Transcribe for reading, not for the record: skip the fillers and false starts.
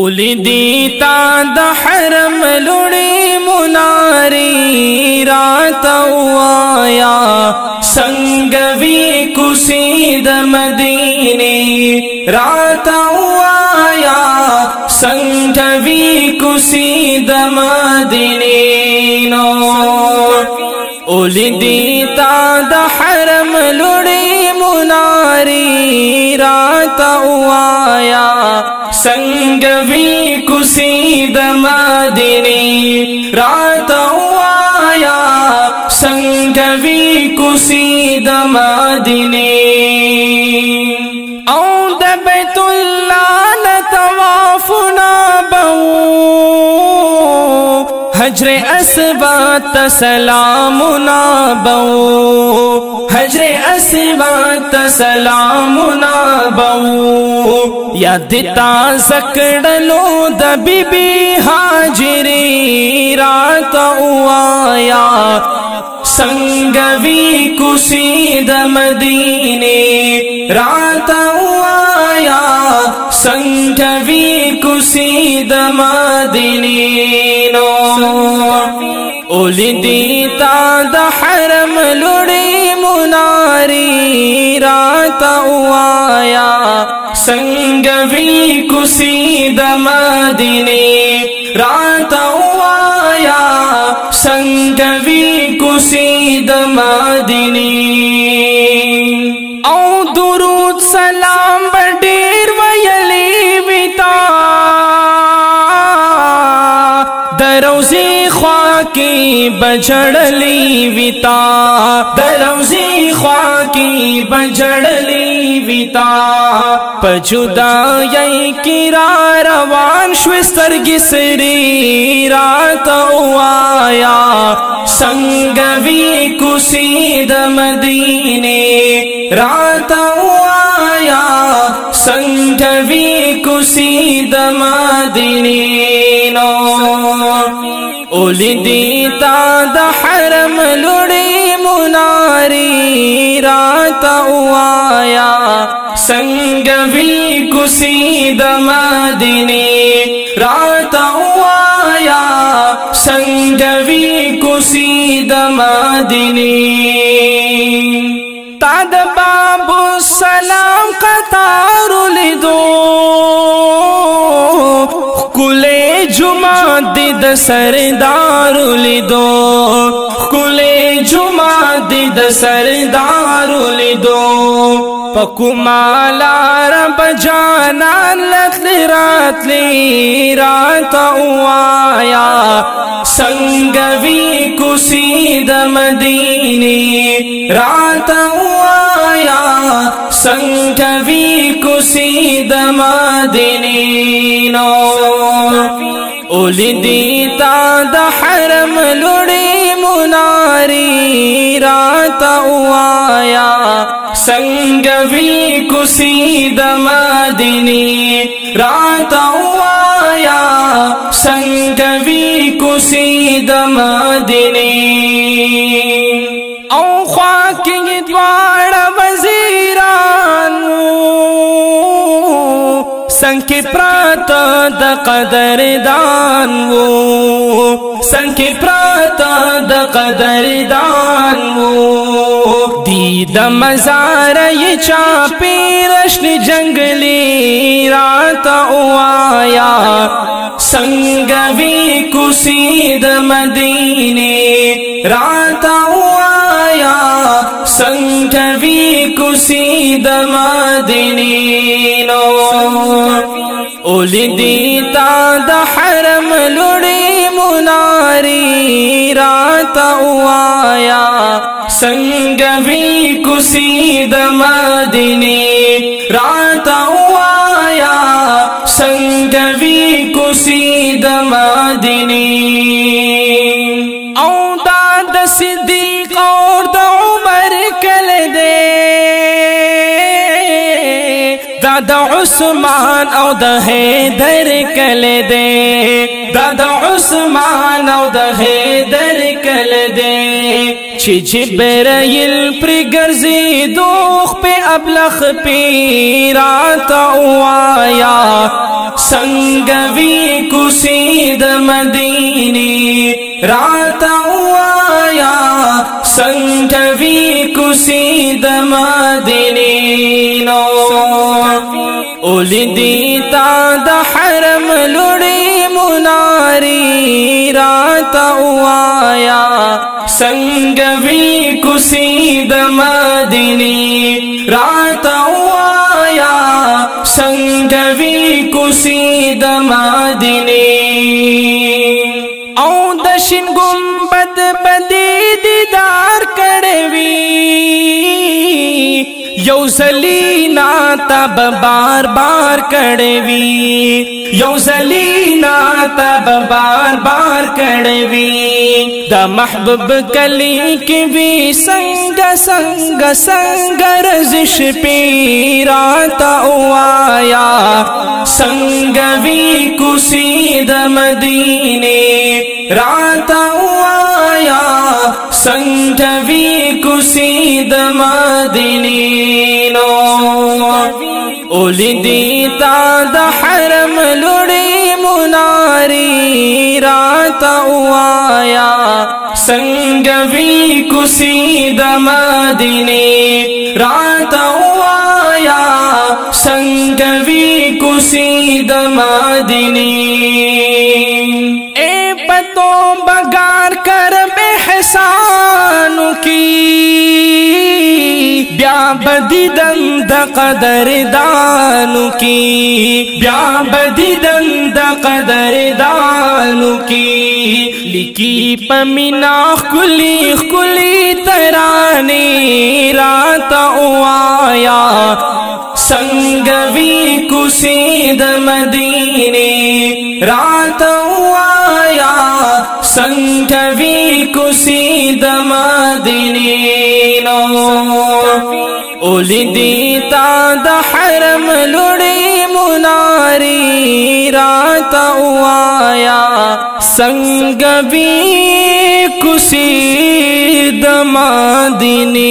اولیدی تا د حرم لوړی مناری راته وایا څنګه وی کوسی د مدینه راته وایا څنګه وی کوسی د مدینه نو اولیدی تا د حرم لوړی مناری راته وایا څنګه وی کوسی د مدینه راته وایا څنګه وی کوسی د مدینه او د بیت الله لطوافنا بو حجر اسبات سلامنا بو حجر اسبات سلامنا بو یاد تا زکړلو د بیبي هاجری رات وایا څنګه وی کوسی د مدینه رات وایا څنګه وی کوسی د مدینه اولیدی تا د حرم لوړی مناری راته وایا څنګه وی کوسی د مدینه راته وایا څنګه وی کوسی د مدینه او درود سلام ډیر ویلی وتا دروزی خوا کی بجړلی وتا دروزی خوا کی بجړلی وتا پجدای کی را روان شو سترګې سری رات وایا څنګه وی کوسی د مدینه رات وایا څنګه وی کوسی د مدینه اولیدی تا د حرم لوړی مناری راته وایا څنګه وی کوسی د مدینه راته وایا څنګه وی کوسی د مدینه تا د باب السلام قطار لیدو کله جمعه د سردار لیدو کله جمعه د سردار لیدو پکومالا رب جانان لتلی راتلی رات وایا څنګه وی کوسی د مدینه رات وایا څنګه وی کوسی د مدینه اولیدی تا د حرم لوړی مناری راته وایا څنګه وی کوسی د مدینه راته وایا څنګه وی کوسی د مدینه او خوا کې دواړه وزیرانو څنګه پراته د قدردان وو څنګه پراته د قدردان وو دی د مزار ی چا پیرشن جنگلی رات وایا څنګه وی کوسی د مدینه رات وایا څنګه وی کوسی د مدینه اولیدی تا د حرم لوړی مناری راته وایا څنګه وی کوسی د مدینه راته وایا څنګه وی کوسی د مدینه او دا د صدیق او د عمر کله دی دا د عثمان او د حیدر کله دی دا د عثمان او د حیدر کله دی چې جبرائیل پر ګرځي دوخ په ابلخ پیراتا وایا څنګه وی کوسي د مدینه راتا وایا څنګه وی کوسي د مدینه نو اولیدی تا د حرم لړې مناری راتا وایا څنګه وی کوسي د مدینه راتا وایا څنګه وی کوسي د مدینه او د شین ګمبد بدی دیدار کړوي یو زلینا تب بار بار کړوي یو زلینا تب بار بار کړوي د محبوب کلی کې وی څنګه څنګه څنګه رزش پیراتا وایا څنګه وی کوسي د مدینه راتا وایا څنګه وی کوسي د مدینه نو اولیدی تا د حرم لړې مناری راتا وایا څنګه وی کوسي د مدینه راتا وایا څنګه وی کوسي د مدینه اے پتو بگار کر احسانو کی بیا بدیدن د قدر دانو کی بیا بدیدن د قدر دانو کی لکی پمینا خلی خلی ترانی راتا وایا څنګه وی کوسي د مدینه راتا وایا څنګه وی کوسي د مدینه نو اولیدی تا د حرم لړې مناری راتا وایا څنګه وی کوسي د مدینه